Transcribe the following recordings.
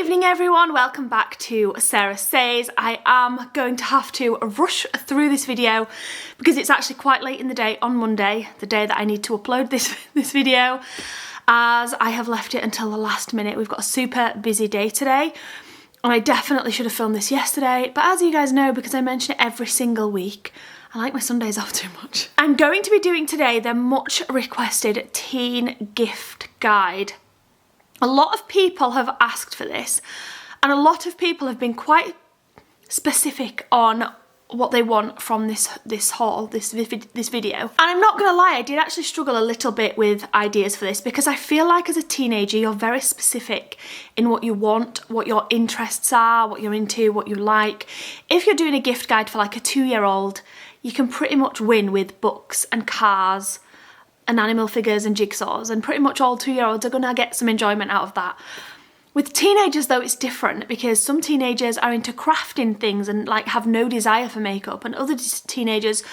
evening everyone, welcome back to Sarah Says. I am going to have to rush through this video because it's actually quite late in the day on Monday, the day that I need to upload this video, as I have left it until the last minute. We've got a super busy day today and I definitely should have filmed this yesterday, but as you guys know, because I mention it every single week, I like my Sundays off too much. I'm going to be doing today the much requested teen gift guide. A lot of people have asked for this and a lot of people have been quite specific on what they want from this video. And I'm not gonna lie, I did actually struggle a little bit with ideas for this because I feel like as a teenager you're very specific in what you want, what your interests are, what you're into, what you like. If you're doing a gift guide for like a 2-year-old, you can pretty much win with books and cars and animal figures and jigsaws, and pretty much all 2-year-olds are gonna get some enjoyment out of that. With teenagers though, it's different because some teenagers are into crafting things and like have no desire for makeup, and other teenagers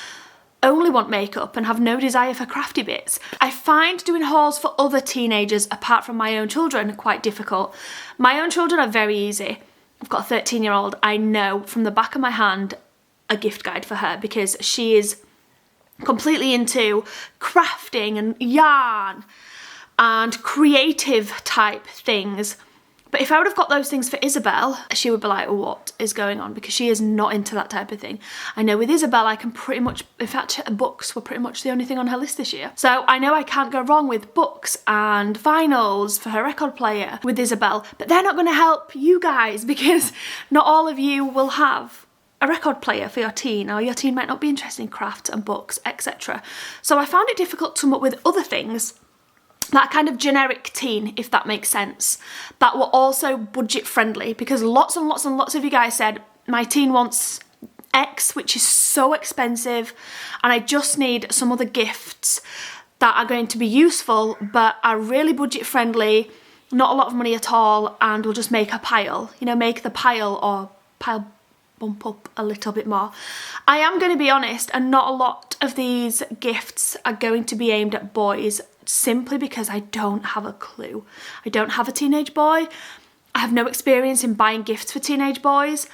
only want makeup and have no desire for crafty bits. I find doing hauls for other teenagers apart from my own children quite difficult. My own children are very easy. I've got a 13-year-old, I know from the back of my hand a gift guide for her because she is completely into crafting and yarn and creative type things. But if I would have got those things for Isabel, she would be like, what is going on? Because she is not into that type of thing. I know with Isabel, I can pretty much, in fact, books were pretty much the only thing on her list this year. So I know I can't go wrong with books and vinyls for her record player with Isabel, but they're not going to help you guys because not all of you will have a record player for your teen, or your teen might not be interested in crafts and books, etc. So I found it difficult to come up with other things that kind of generic teen, if that makes sense, that were also budget friendly, because lots and lots and lots of you guys said my teen wants X, which is so expensive, and I just need some other gifts that are going to be useful but are really budget friendly, not a lot of money at all, and will just make a pile, you know, make the pile or pile bump up a little bit more. I am going to be honest, and not a lot of these gifts are going to be aimed at boys, simply because I don't have a clue. I don't have a teenage boy. I have no experience in buying gifts for teenage boys.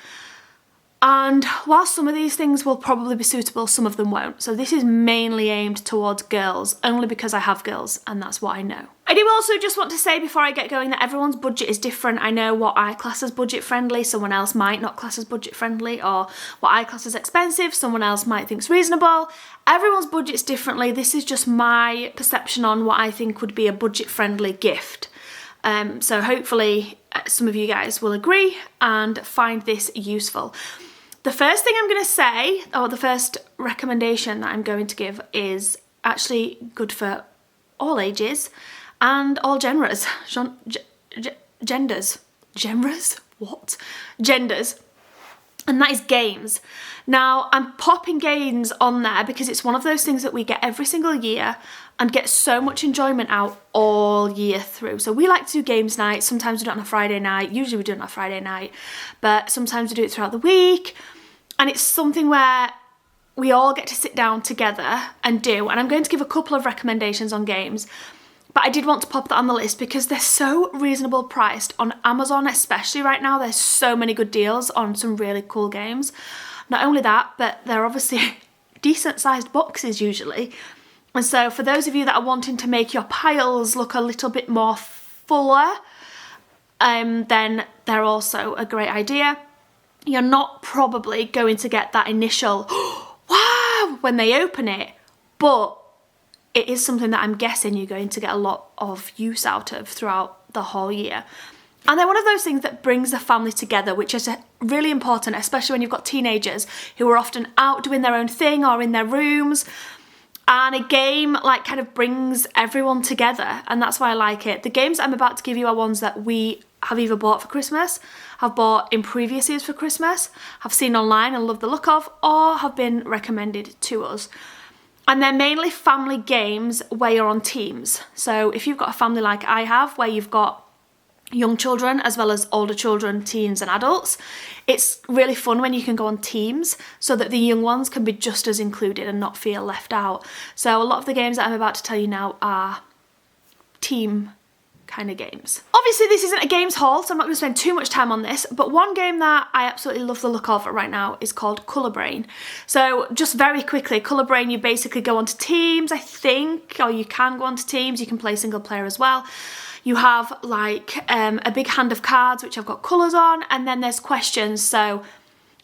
And while some of these things will probably be suitable, some of them won't. So this is mainly aimed towards girls, only because I have girls and that's what I know. I do also just want to say before I get going that everyone's budget is different. I know what I class as budget friendly, someone else might not class as budget friendly, or what I class as expensive, someone else might think is reasonable. Everyone's budget's differently. This is just my perception on what I think would be a budget friendly gift. So hopefully some of you guys will agree and find this useful. The first thing I'm going to say, or the first recommendation that I'm going to give, is actually good for all ages and all genders. Genders? What? Genders. And that is games. Now, I'm popping games on there because it's one of those things that we get every single year and get so much enjoyment out all year through. So we like to do games night. Sometimes we do it on a Friday night. Usually we do it on a Friday night, but sometimes we do it throughout the week. And it's something where we all get to sit down together and do. And I'm going to give a couple of recommendations on games, but I did want to pop that on the list because they're so reasonable priced on Amazon, especially right now. There's so many good deals on some really cool games. Not only that, but they're obviously decent sized boxes usually. And so for those of you that are wanting to make your piles look a little bit more fuller, then they're also a great idea. You're not probably going to get that initial wow when they open it, but it is something that I'm guessing you're going to get a lot of use out of throughout the whole year. And they're one of those things that brings the family together, which is really important, especially when you've got teenagers who are often out doing their own thing or in their rooms. And a game like kind of brings everyone together, and that's why I like it. The games I'm about to give you are ones that we have either bought for Christmas, have bought in previous years for Christmas, have seen online and love the look of, or have been recommended to us. And they're mainly family games where you're on teams. So if you've got a family like I have, where you've got young children as well as older children, teens and adults, it's really fun when you can go on teams so that the young ones can be just as included and not feel left out. So a lot of the games that I'm about to tell you now are team kind of games. Obviously this isn't a games haul, so I'm not going to spend too much time on this, but one game that I absolutely love the look of right now is called Colour Brain. So just very quickly, Colour Brain, you basically go onto teams, I think, or you can go onto teams, you can play single player as well. You have like a big hand of cards which have got colours on, and then there's questions. So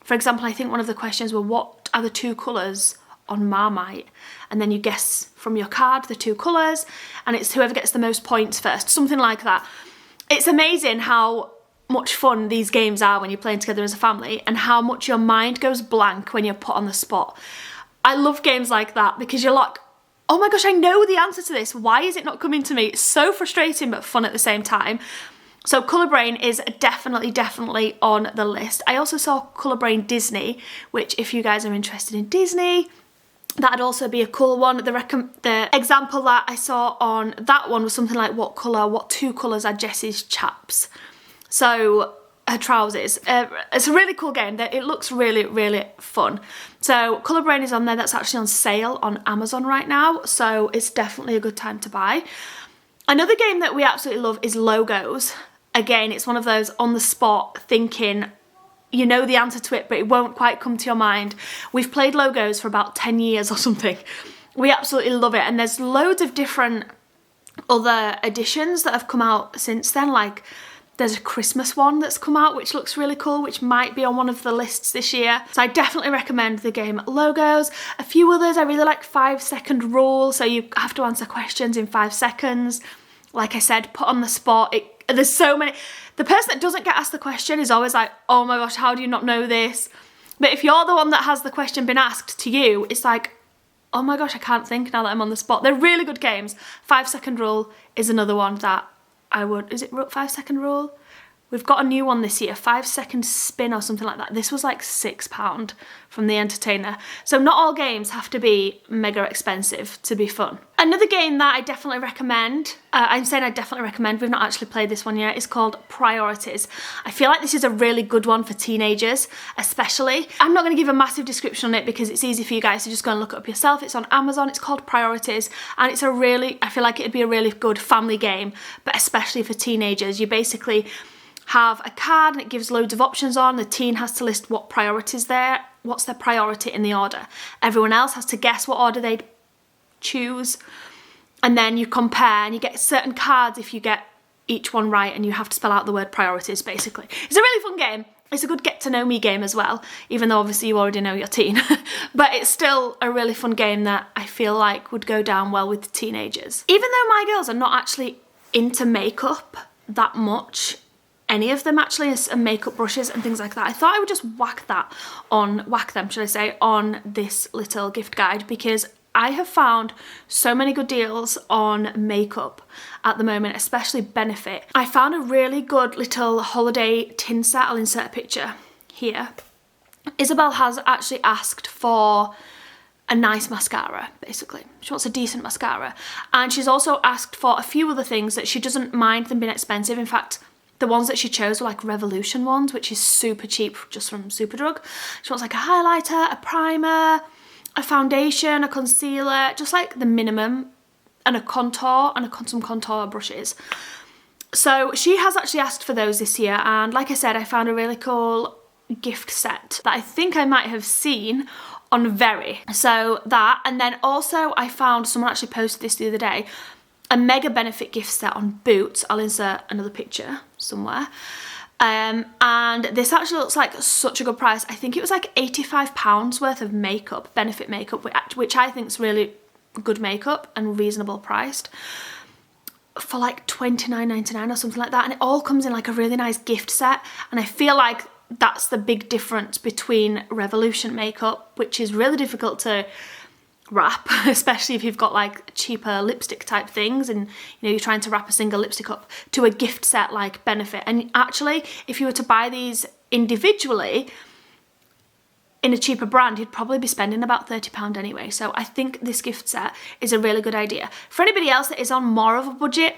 for example, I think one of the questions were, what are the 2 colours on Marmite? And then you guess from your card the 2 colours, and it's whoever gets the most points first, something like that. It's amazing how much fun these games are when you're playing together as a family, and how much your mind goes blank when you're put on the spot. I love games like that because you're like, oh my gosh, I know the answer to this. Why is it not coming to me? It's so frustrating but fun at the same time. So Colour Brain is definitely on the list. I also saw Colour Brain Disney, which if you guys are interested in Disney, that'd also be a cool one. The example that I saw on that one was something like what 2 colours are Jessie's chaps? So her trousers. It's a really cool game. It looks really fun. So Colour Brain is on there. That's actually on sale on Amazon right now, so it's definitely a good time to buy. Another game that we absolutely love is Logos. Again, it's one of those on the spot thinking, you know the answer to it, but it won't quite come to your mind. We've played Logos for about 10 years or something. We absolutely love it, and there's loads of different other editions that have come out since then. Like there's a Christmas one that's come out which looks really cool, which might be on one of the lists this year. So I definitely recommend the game Logos. A few others, I really like 5 Second Rule, so you have to answer questions in 5 seconds. Like I said, put on the spot. There's so many. The person that doesn't get asked the question is always like, oh my gosh, how do you not know this? But if you're the one that has the question been asked to you, it's like, oh my gosh, I can't think now that I'm on the spot. They're really good games. 5 Second Rule is another one that I would, is it 5 Second Rule? We've got a new one this year, 5 Second Spin or something like that. This was like £6 from The Entertainer. So not all games have to be mega expensive to be fun. Another game that I definitely recommend, I'm saying I definitely recommend, we've not actually played this one yet, is called Priorities. I feel like this is a really good one for teenagers, especially. I'm not going to give a massive description on it because it's easy for you guys to just go and look it up yourself. It's on Amazon, it's called Priorities, and it's I feel like it'd be a really good family game, but especially for teenagers. You basically have a card and it gives loads of options on. The teen has to list what's their priority in the order. Everyone else has to guess what order they'd choose, and then you compare and you get certain cards if you get each one right, and you have to spell out the word priorities basically. It's a really fun game. It's a good get to know me game as well, even though obviously you already know your teen. But it's still a really fun game that I feel like would go down well with teenagers. Even though my girls are not actually into makeup that much, any of them actually, and makeup brushes and things like that, I thought I would just whack them, on this little gift guide, because I have found so many good deals on makeup at the moment, especially Benefit. I found a really good little holiday tin set. I'll insert a picture here. Isabel has actually asked for a nice mascara, basically. She wants a decent mascara. And she's also asked for a few other things that she doesn't mind them being expensive. In fact, the ones that she chose were like Revolution ones, which is super cheap just from Superdrug. She wants like a highlighter, a primer, a foundation, a concealer, just like the minimum, and a contour, and some contour brushes. So she has actually asked for those this year, and like I said, I found a really cool gift set that I think I might have seen on Very. So that, and then also I found, someone actually posted this the other day, a mega Benefit gift set on Boots. I'll insert another picture somewhere. And this actually looks like such a good price. I think it was like £85 worth of makeup, Benefit makeup, which I think is really good makeup and reasonable priced, for like £29.99 or something like that. And it all comes in like a really nice gift set. And I feel like that's the big difference between Revolution makeup, which is really difficult to wrap, especially if you've got like cheaper lipstick type things and you're trying to wrap a single lipstick up, to a gift set like Benefit. And actually, if you were to buy these individually in a cheaper brand, you'd probably be spending about £30 anyway. So I think this gift set is a really good idea. For anybody else that is on more of a budget,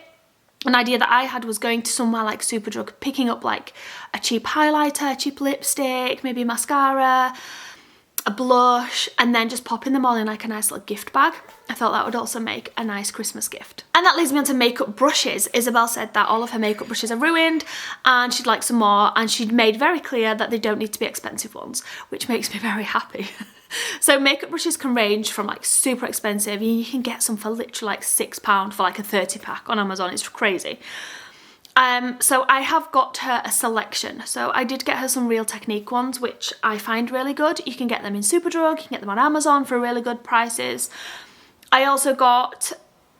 an idea that I had was going to somewhere like Superdrug, picking up like a cheap highlighter, a cheap lipstick, maybe mascara, a blush, and then just popping them all in like a nice little gift bag. I thought that would also make a nice Christmas gift. And that leads me on to makeup brushes. Isabel said that all of her makeup brushes are ruined and she'd like some more, and she'd made very clear that they don't need to be expensive ones, which makes me very happy. So makeup brushes can range from like super expensive. You can get some for literally like £6 for like a 30 pack on Amazon. It's crazy. So I have got her a selection. So I did get her some Real Technique ones, which I find really good. You can get them in Superdrug, you can get them on Amazon for really good prices. I also got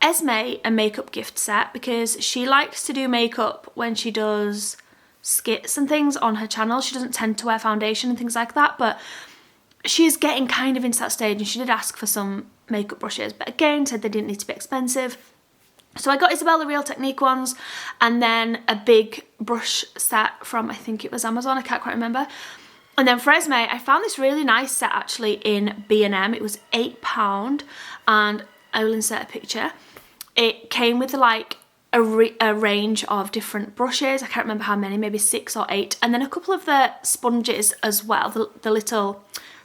Esme a makeup gift set because she likes to do makeup when she does skits and things on her channel. She doesn't tend to wear foundation and things like that, but she's getting kind of into that stage, and she did ask for some makeup brushes, but again said they didn't need to be expensive. So I got Isabel the Real Technique ones, and then a big brush set from, I think it was Amazon, I can't quite remember. And then for Esme, I found this really nice set actually in B&M. It was £8, and I will insert a picture. It came with like a range of different brushes. I can't remember how many, maybe 6 or 8. And then a couple of the sponges as well, the little,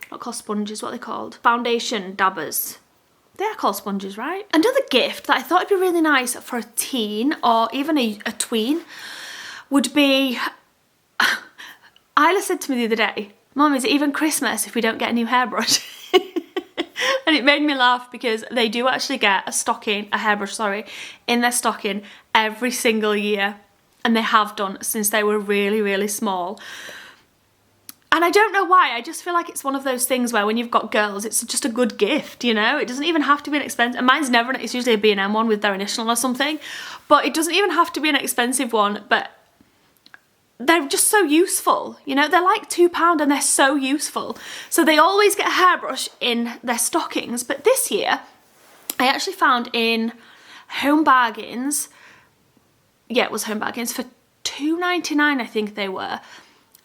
not called sponges, what are they called? Foundation dabbers. They are called sponges, right? Another gift that I thought would be really nice for a teen or even a tween would be, Isla said to me the other day, Mum, is it even Christmas if we don't get a new hairbrush? And it made me laugh because they do actually get a hairbrush, sorry, in their stocking every single year. And they have done since they were really, really small. And I don't know why, I just feel like it's one of those things where when you've got girls, it's just a good gift, you know? It doesn't even have to be an expensive, and mine's never, it's usually a B&M one with their initial or something, but it doesn't even have to be an expensive one, but they're just so useful, you know? They're like £2 and they're so useful. So they always get a hairbrush in their stockings, but this year, I actually found in Home Bargains, yeah, it was Home Bargains, for £2.99 I think they were,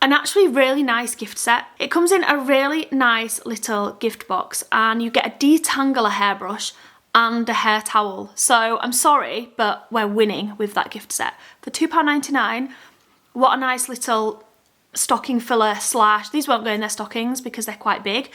an actually really nice gift set. It comes in a really nice little gift box, and you get a detangler hairbrush and a hair towel. So I'm sorry, but we're winning with that gift set. For £2.99, what a nice little stocking filler slash, these won't go in their stockings because they're quite big,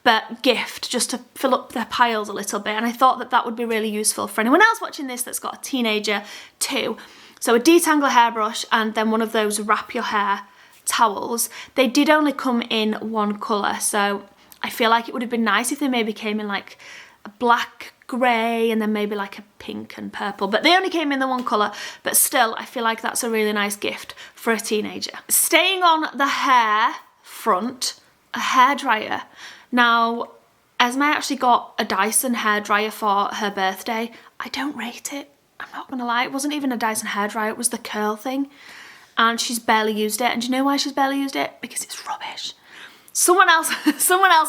but gift just to fill up their piles a little bit. And I thought that that would be really useful for anyone else watching this that's got a teenager too. So a detangler hairbrush and then one of those wrap your hair towels. They did only come in one colour, so I feel like it would have been nice if they maybe came in like a black, grey, and then maybe like a pink and purple, but they only came in the one colour. But still, I feel like that's a really nice gift for a teenager. Staying on the hair front, a hairdryer. Now, Esme actually got a Dyson hairdryer for her birthday. I don't rate it, I'm not gonna lie. It wasn't even a Dyson hairdryer, it was the curl thing. And she's barely used it. And do you know why she's barely used it? Because it's rubbish. Someone else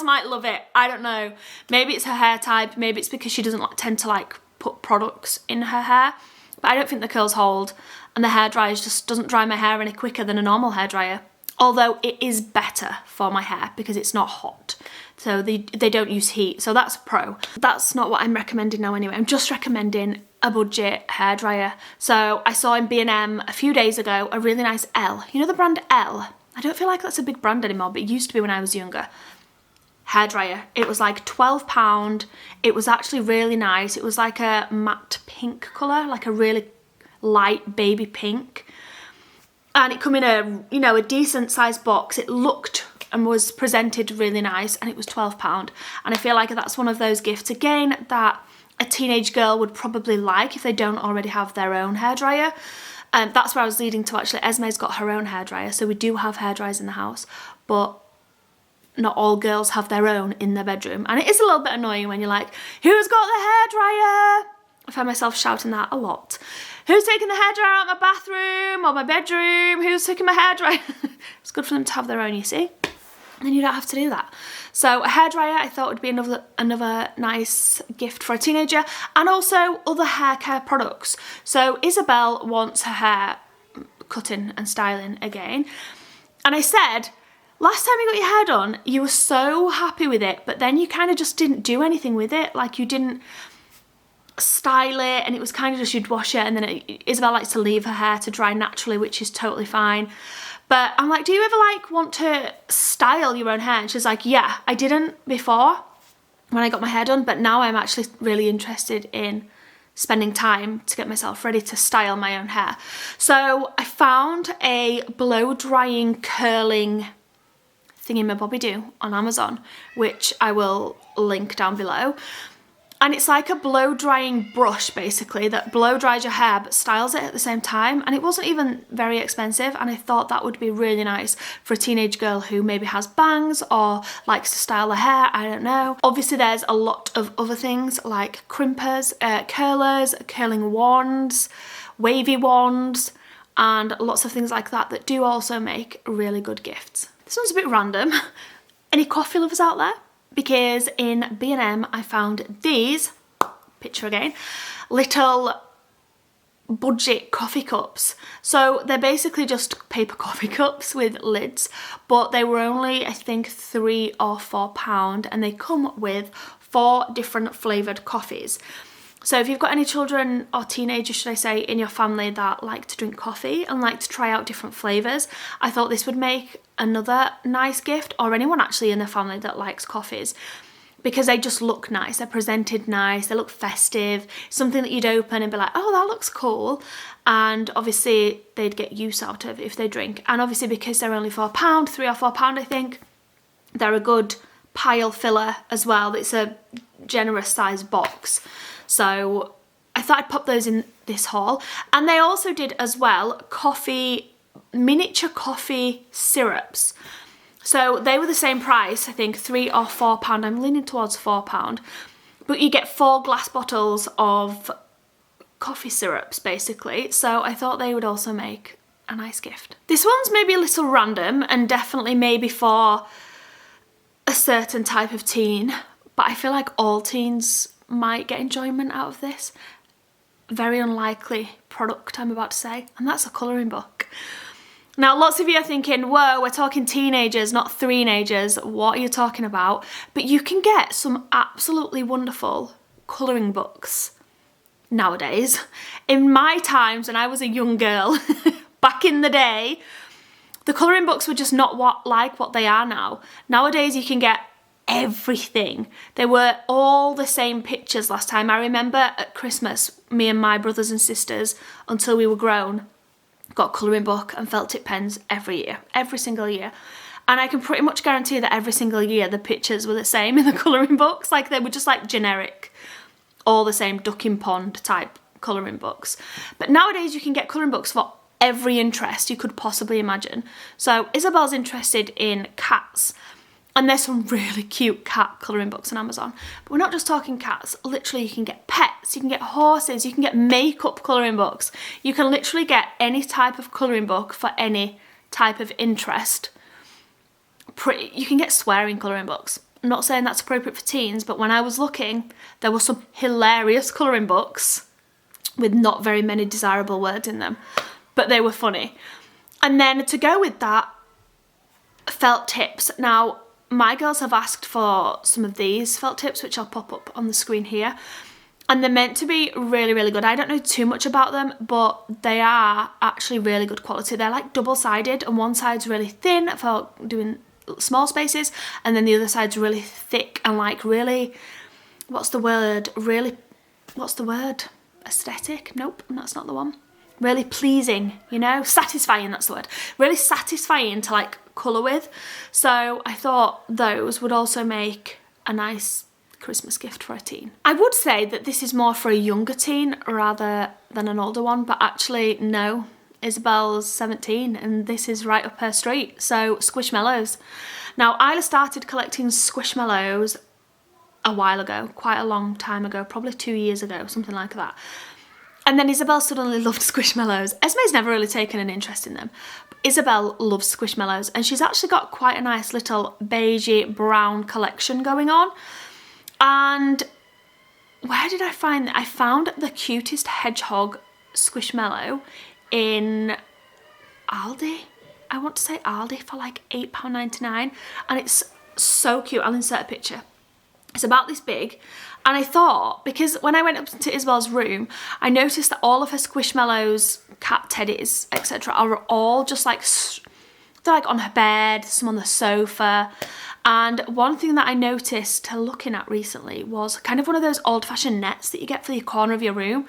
might love it. I don't know. Maybe it's her hair type. Maybe it's because she doesn't tend to like put products in her hair. But I don't think the curls hold. And the hairdryer just doesn't dry my hair any quicker than a normal hairdryer. Although it is better for my hair because it's not hot. So they don't use heat. So that's a pro. That's not what I'm recommending now anyway. I'm just recommending a budget hairdryer. So I saw in B&M a few days ago a really nice L. You know the brand L? I don't feel like that's a big brand anymore, but it used to be when I was younger. Hairdryer. It was like £12. It was actually really nice. It was like a matte pink colour, like a really light baby pink. And it come in a, you know, a decent sized box. It looked and was presented really nice, and it was £12. And I feel like that's one of those gifts again that a teenage girl would probably like if they don't already have their own hairdryer. That's where I was leading to actually. Esme's got her own hairdryer, so we do have hairdryers in the house, but not all girls have their own in their bedroom. And it is a little bit annoying when you're like, who's got the hairdryer? I find myself shouting that a lot. Who's taking the hairdryer out of my bathroom or my bedroom? Who's taking my hairdryer? It's good for them to have their own, you see. And then you don't have to do that. So a hairdryer I thought would be another nice gift for a teenager, and also other hair care products. So Isabel wants her hair cutting and styling again. And I said, last time you got your hair done, you were so happy with it, but then you kind of just didn't do anything with it. Like you didn't style it, and it was kind of just you'd wash it, and then Isabel likes to leave her hair to dry naturally, which is totally fine. But I'm like, do you ever like want to style your own hair? And she's like, yeah, I didn't before when I got my hair done, but now I'm actually really interested in spending time to get myself ready to style my own hair. So I found a blow drying curling thingy-mabobby-doo on Amazon, which I will link down below. And it's like a blow drying brush basically that blow dries your hair but styles it at the same time, and it wasn't even very expensive, and I thought that would be really nice for a teenage girl who maybe has bangs or likes to style her hair, I don't know. Obviously there's a lot of other things like crimpers, curlers, curling wands, wavy wands, and lots of things like that that do also make really good gifts. This one's a bit random. Any coffee lovers out there? Because in B&M I found these, picture again, little Budge coffee cups. So they're basically just paper coffee cups with lids, but they were only, I think, £3 or £4, and they come with 4 different flavoured coffees. So if you've got any children or teenagers, should I say, in your family that like to drink coffee and like to try out different flavours, I thought this would make another nice gift, or anyone actually in the family that likes coffees, because they just look nice, they're presented nice, they look festive, something that you'd open and be like, oh, that looks cool, and obviously they'd get use out of if they drink. And obviously because they're only £4, £3 or £4 I think, they're a good pile filler as well. It's a generous sized box. So I thought I'd pop those in this haul. And they also did as well miniature coffee syrups. So they were the same price, I think £3 or £4. I'm leaning towards £4. But you get 4 glass bottles of coffee syrups basically. So I thought they would also make a nice gift. This one's maybe a little random and definitely maybe for a certain type of teen, but I feel like all teens might get enjoyment out of this. Very unlikely product I'm about to say, and that's a colouring book. Now lots of you are thinking, whoa, we're talking teenagers, not three-nagers, what are you talking about? But you can get some absolutely wonderful colouring books nowadays. In my times when I was a young girl, back in the day, the colouring books were just not what they are now. Nowadays you can get everything. They were all the same pictures last time. I remember at Christmas, me and my brothers and sisters, until we were grown, got a colouring book and felt tip pens every year, every single year. And I can pretty much guarantee that every single year the pictures were the same in the colouring books. Like they were just like generic, all the same ducking pond type colouring books. But nowadays you can get colouring books for every interest you could possibly imagine. So Isabel's interested in cats, and there's some really cute cat colouring books on Amazon. But we're not just talking cats. Literally, you can get pets, you can get horses, you can get makeup colouring books. You can literally get any type of colouring book for any type of interest. You can get swearing colouring books. I'm not saying that's appropriate for teens, but when I was looking, there were some hilarious colouring books with not very many desirable words in them, but they were funny. And then to go with that, felt tips. Now, my girls have asked for some of these felt tips, which I'll pop up on the screen here. And they're meant to be really, really good. I don't know too much about them, but they are actually really good quality. They're like double-sided, and one side's really thin for doing small spaces, and then the other side's really thick and like really, what's the word? Aesthetic? Nope, that's not the one. Really pleasing, you know? Satisfying, that's the word. Really satisfying to like colour with. So I thought those would also make a nice Christmas gift for a teen. I would say that this is more for a younger teen rather than an older one, but actually no. Isabel's 17 and this is right up her street. So Squishmallows. Now Isla started collecting Squishmallows a while ago, quite a long time ago, probably 2 years ago, something like that. And then Isabel suddenly loved Squishmallows. Esme's never really taken an interest in them. But Isabel loves Squishmallows, and she's actually got quite a nice little beigey brown collection going on. And where did I find that? I found the cutest hedgehog Squishmallow in Aldi. I want to say Aldi for like £8.99, and it's so cute. I'll insert a picture. It's about this big, and I thought, because when I went up to Isabel's room, I noticed that all of her Squishmallows, cat teddies, etc. are all just like they're like on her bed, some on the sofa. And one thing that I noticed looking at recently was kind of one of those old-fashioned nets that you get for the corner of your room.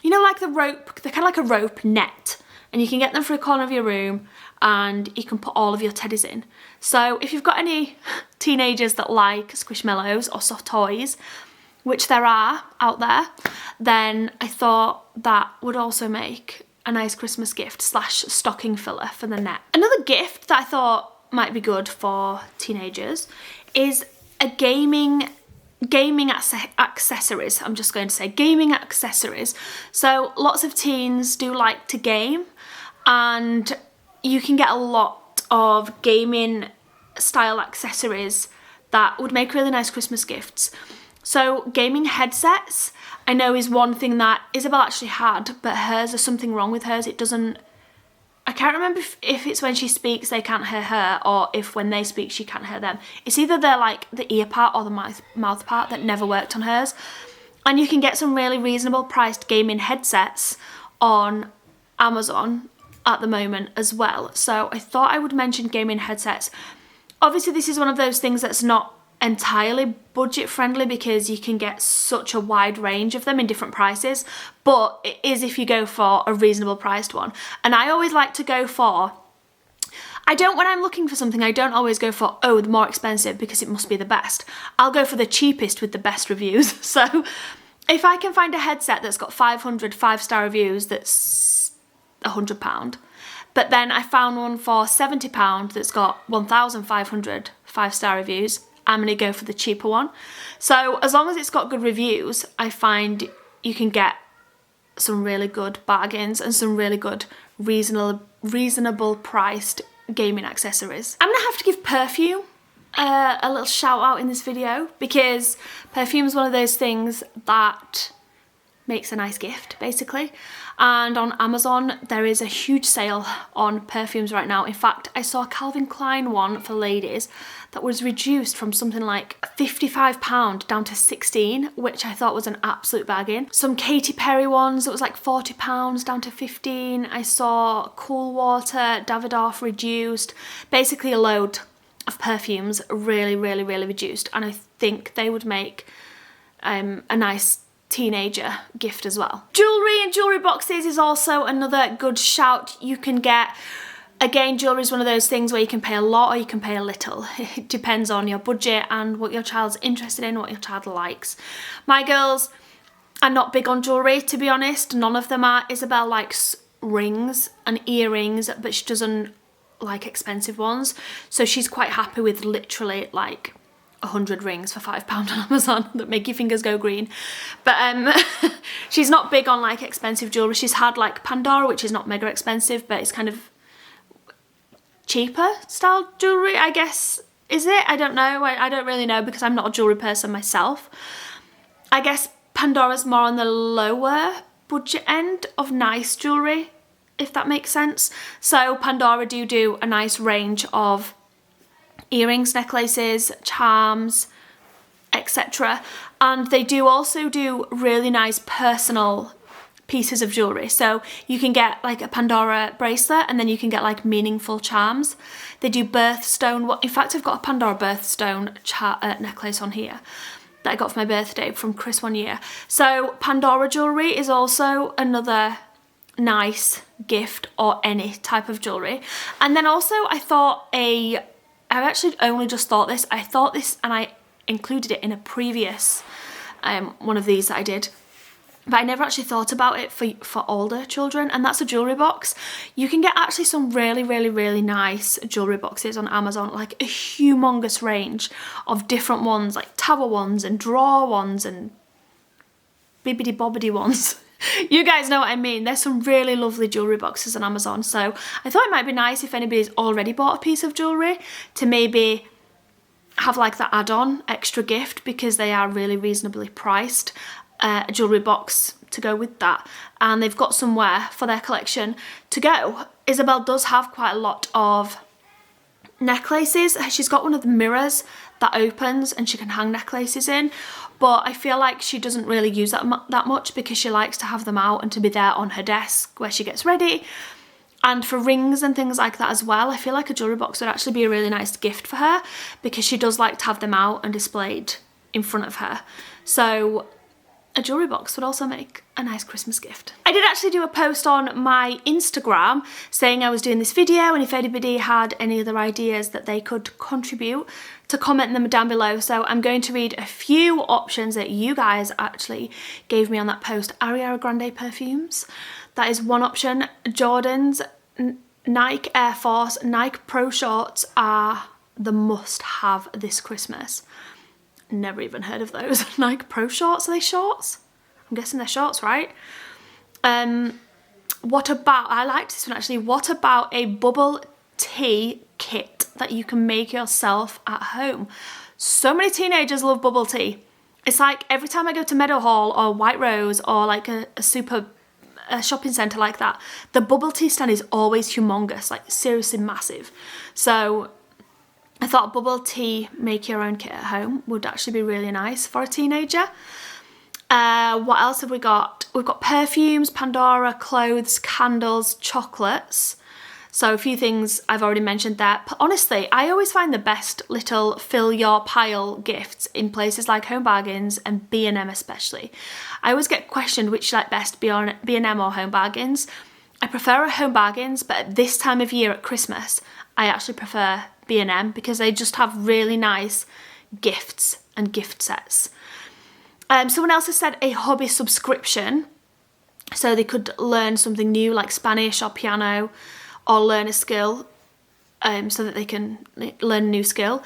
You know, like the rope, they're kind of like a rope net, and you can get them for a corner of your room and you can put all of your teddies in. So if you've got any teenagers that like Squishmallows or soft toys, which there are out there, then I thought that would also make a nice Christmas gift / stocking filler for the net. Another gift that I thought might be good for teenagers is a gaming accessories. I'm just going to say gaming accessories. So lots of teens do like to game, and you can get a lot of gaming style accessories that would make really nice Christmas gifts. So gaming headsets, I know, is one thing that Isabel actually had, but hers, there's something wrong with hers. It doesn't, I can't remember if it's when she speaks they can't hear her, or if when they speak she can't hear them. It's either the ear part or the mouth part that never worked on hers. And you can get some really reasonable priced gaming headsets on Amazon at the moment as well. So I thought I would mention gaming headsets. Obviously this is one of those things that's not entirely budget friendly because you can get such a wide range of them in different prices, but it is if you go for a reasonable priced one. And I always like to go for, when I'm looking for something, I don't always go for, oh, the more expensive because it must be the best. I'll go for the cheapest with the best reviews. So if I can find a headset that's got 500 5-star reviews that's £100, but then I found one for £70 that's got 1,500 5-star reviews, I'm going to go for the cheaper one. So as long as it's got good reviews, I find you can get some really good bargains and some really good reasonable priced gaming accessories. I'm going to have to give Perfume a little shout out in this video, because Perfume is one of those things that makes a nice gift basically. And on Amazon there is a huge sale on perfumes right now. In fact, I saw a Calvin Klein one for ladies that was reduced from something like £55 down to £16, which I thought was an absolute bargain. Some Katy Perry ones, it was like £40 down to £15. I saw Cool Water, Davidoff reduced, basically a load of perfumes really reduced, and I think they would make a nice teenager gift as well. Jewellery and jewellery boxes is also another good shout you can get. Again, jewellery is one of those things where you can pay a lot or you can pay a little. It depends on your budget and what your child's interested in, what your child likes. My girls are not big on jewellery, to be honest. None of them are. Isabel likes rings and earrings, but she doesn't like expensive ones. So she's quite happy with literally like 100 rings for £5 on Amazon that make your fingers go green. But she's not big on like expensive jewellery. She's had like Pandora, which is not mega expensive, but it's kind of cheaper style jewellery, I guess. Is it? I don't know. I don't really know because I'm not a jewellery person myself. I guess Pandora's more on the lower budget end of nice jewellery, if that makes sense. So Pandora do a nice range of earrings, necklaces, charms, etc. And they do also do really nice personal pieces of jewellery. So you can get like a Pandora bracelet and then you can get like meaningful charms. They do birthstone. In fact, I've got a Pandora birthstone necklace on here that I got for my birthday from Chris one year. So Pandora jewellery is also another nice gift, or any type of jewellery. And then also I thought I've actually only just thought this. I thought this and I included it in a previous one of these that I did. But I never actually thought about it for older children, and that's a jewellery box. You can get actually some really nice jewellery boxes on Amazon, like a humongous range of different ones, like tower ones and drawer ones and bibbidi bobbidi ones. You guys know what I mean. There's some really lovely jewellery boxes on Amazon, so I thought it might be nice if anybody's already bought a piece of jewellery to maybe have like the add-on extra gift, because they are really reasonably priced. A jewellery box to go with that, and they've got somewhere for their collection to go. Isabel does have quite a lot of necklaces. She's got one of the mirrors that opens and she can hang necklaces in, but I feel like she doesn't really use that much because she likes to have them out and to be there on her desk where she gets ready. And for rings and things like that as well, I feel like a jewellery box would actually be a really nice gift for her, because she does like to have them out and displayed in front of her. So a jewellery box would also make a nice Christmas gift. I did actually do a post on my Instagram saying I was doing this video, and if anybody had any other ideas that they could contribute, to comment them down below. So I'm going to read a few options that you guys actually gave me on that post. Ariana Grande perfumes, that is one option. Jordans, Nike Air Force, Nike Pro shorts are the must-have this Christmas. Never even heard of those. Nike Pro shorts, are they shorts? I'm guessing they're shorts, right? What about, I liked this one actually, what about a bubble tea kit that you can make yourself at home? So many teenagers love bubble tea. It's like every time I go to Meadowhall or White Rose or like a shopping centre like that, the bubble tea stand is always humongous, like seriously massive. So I thought bubble tea make your own kit at home would actually be really nice for a teenager. What else have we got? We've got perfumes, Pandora, clothes, candles, chocolates. So a few things I've already mentioned there. But honestly, I always find the best little fill your pile gifts in places like Home Bargains and B&M especially. I always get questioned which you like best, B&M or Home Bargains. I prefer Home Bargains, but at this time of year at Christmas, I actually prefer B&M because they just have really nice gifts and gift sets. Someone else has said a hobby subscription, so they could learn something new like Spanish or piano, or learn a skill, so that they can learn a new skill.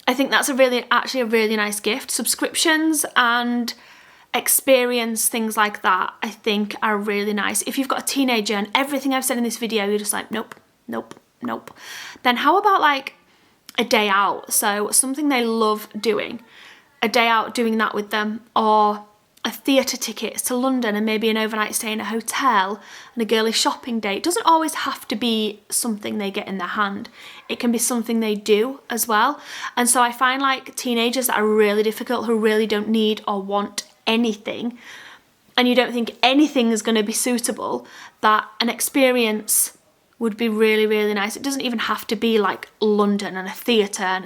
I think that's actually a really nice gift. Subscriptions and experience things like that, I think are really nice. If you've got a teenager and everything I've said in this video, you're just like, nope, nope, nope. Then how about like a day out? So something they love doing, a day out doing that with them, or a theatre tickets to London and maybe an overnight stay in a hotel and a girly shopping day. It doesn't always have to be something they get in their hand. It can be something they do as well. And so I find like teenagers that are really difficult, who really don't need or want anything, and you don't think anything is going to be suitable, that an experience would be really, really nice. It doesn't even have to be like London and a theatre and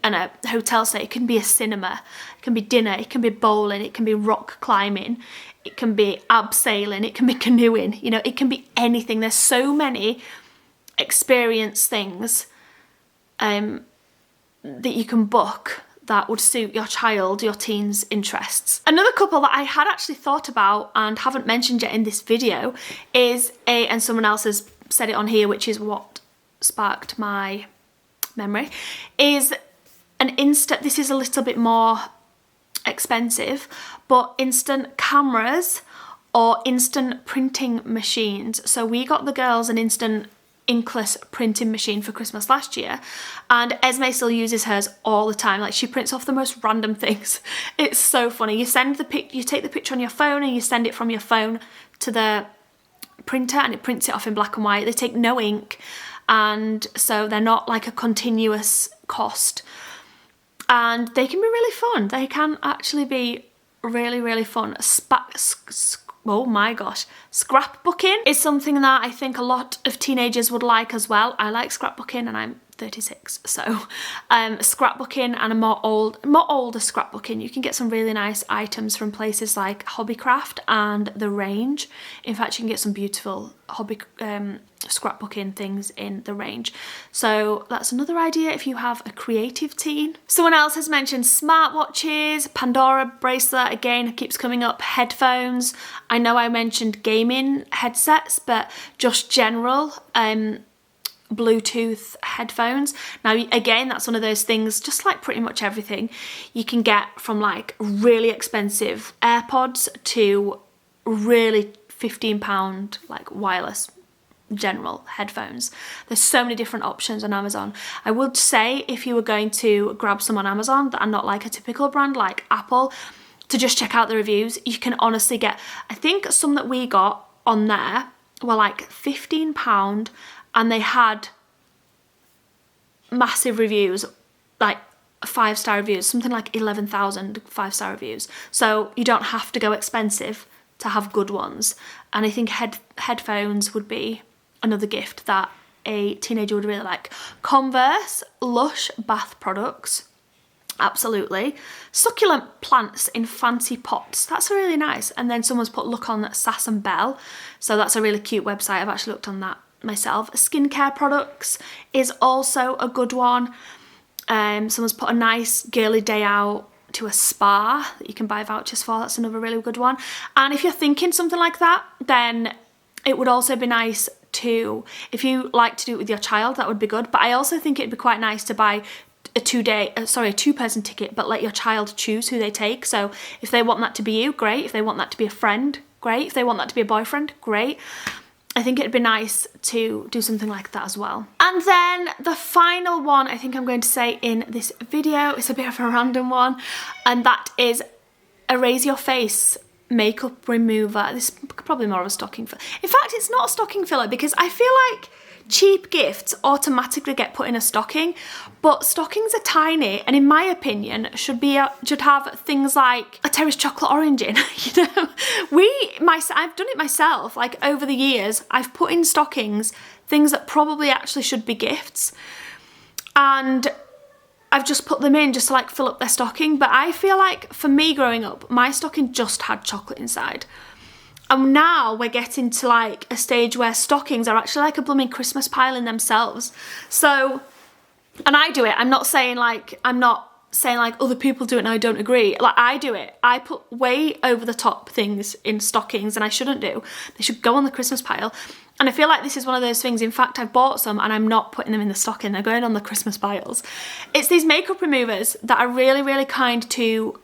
a hotel stay. It can be a cinema, it can be dinner, it can be bowling, it can be rock climbing, it can be abseiling, it can be canoeing, you know, it can be anything. There's so many experience things that you can book that would suit your child, your teen's interests. Another couple that I had actually thought about and haven't mentioned yet in this video is and someone else has said it on here, which is what sparked my memory, is this is a little bit more expensive, but instant cameras or instant printing machines. So we got the girls an instant inkless printing machine for Christmas last year, and Esme still uses hers all the time. Like, she prints off the most random things. It's so funny. You take the picture on your phone and you send it from your phone to the printer and it prints it off in black and white. They take no ink, and so they're not like a continuous cost, and they can be really fun. They can actually be really, really fun. Oh my gosh, scrapbooking is something that I think a lot of teenagers would like as well. I like scrapbooking and I'm 36, so scrapbooking and a more older scrapbooking. You can get some really nice items from places like Hobbycraft and The Range. In fact, you can get some beautiful scrapbooking things in The Range. So that's another idea if you have a creative teen. Someone else has mentioned smartwatches, Pandora bracelet, again keeps coming up, headphones. I know I mentioned gaming headsets, but just general Bluetooth headphones. Now again, that's one of those things, just like pretty much everything, you can get from like really expensive AirPods to really £15 like wireless general headphones. There's so many different options on Amazon. I would say if you were going to grab some on Amazon that are not like a typical brand like Apple, to just check out the reviews. You can honestly get, I think some that we got on there were like £15, and they had massive reviews, like 5-star reviews, something like 11,000 5-star reviews. So you don't have to go expensive to have good ones. And I think headphones would be another gift that a teenager would really like. Converse Lush bath products. Absolutely. Succulent plants in fancy pots. That's really nice. And then someone's put look on Sass and Belle. So that's a really cute website. I've actually looked on that myself. Skincare products is also a good one. Someone's put a nice girly day out to a spa that you can buy vouchers for. That's another really good one. And if you're thinking something like that, then it would also be nice to, if you like to do it with your child, that would be good. But I also think it'd be quite nice to buy a two-person ticket, but let your child choose who they take. So if they want that to be you, great. If they want that to be a friend, great. If they want that to be a boyfriend, great. I think it'd be nice to do something like that as well. And then the final one I think I'm going to say in this video, it's a bit of a random one, and that is Erase Your Face makeup remover. This is probably more of a stocking filler. In fact, it's not a stocking filler because I feel like cheap gifts automatically get put in a stocking, but stockings are tiny, and in my opinion should have things like a terrace chocolate orange in. You know, I've done it myself. Like over the years, I've put in stockings things that probably actually should be gifts, and I've just put them in just to like fill up their stocking. But I feel like for me growing up, my stocking just had chocolate inside. And now we're getting to like a stage where stockings are actually like a blooming Christmas pile in themselves. So, and I do it. I'm not saying like other people do it and I don't agree. Like I do it. I put way over the top things in stockings and I shouldn't do. They should go on the Christmas pile. And I feel like this is one of those things. In fact, I've bought some and I'm not putting them in the stocking. They're going on the Christmas piles. It's these makeup removers that are really, really kind to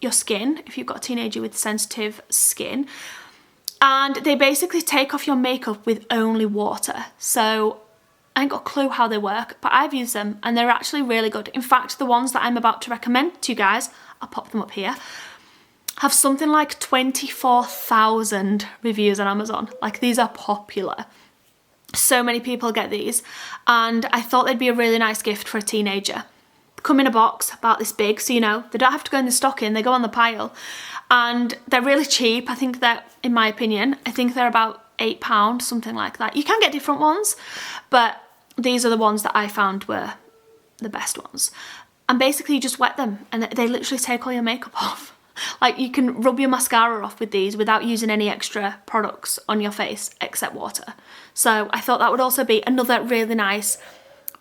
your skin if you've got a teenager with sensitive skin. And they basically take off your makeup with only water. So I ain't got a clue how they work, but I've used them and they're actually really good. In fact, the ones that I'm about to recommend to you guys, I'll pop them up here, have something like 24,000 reviews on Amazon. Like these are popular. So many people get these, and I thought they'd be a really nice gift for a teenager. Come in a box about this big, so you know, they don't have to go in the stocking, they go on the pile. And they're really cheap. I think they're, in my opinion, I think they're about £8, something like that. You can get different ones, but these are the ones that I found were the best ones. And basically you just wet them and they literally take all your makeup off. Like you can rub your mascara off with these without using any extra products on your face except water. So I thought that would also be another really nice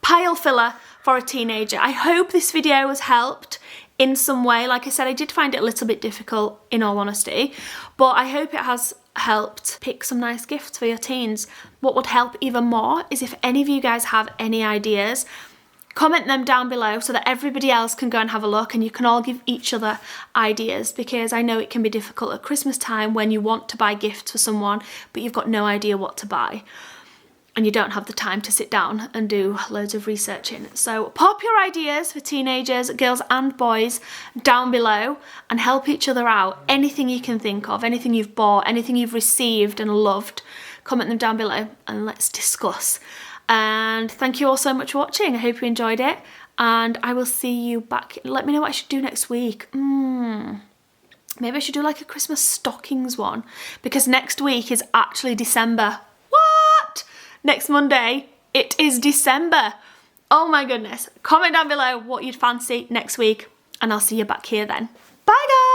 pile filler for a teenager. I hope this video has helped in some way. Like I said, I did find it a little bit difficult in all honesty, but I hope it has helped pick some nice gifts for your teens. What would help even more is if any of you guys have any ideas, comment them down below so that everybody else can go and have a look and you can all give each other ideas, because I know it can be difficult at Christmas time when you want to buy gifts for someone but you've got no idea what to buy. And you don't have the time to sit down and do loads of researching. So pop your ideas for teenagers, girls and boys, down below and help each other out. Anything you can think of, anything you've bought, anything you've received and loved, comment them down below and let's discuss. And thank you all so much for watching. I hope you enjoyed it and I will see you back. Let me know what I should do next week. Maybe I should do like a Christmas stockings one, because next week is actually December. Next Monday, it is December. Oh my goodness. Comment down below what you'd fancy next week and I'll see you back here then. Bye guys.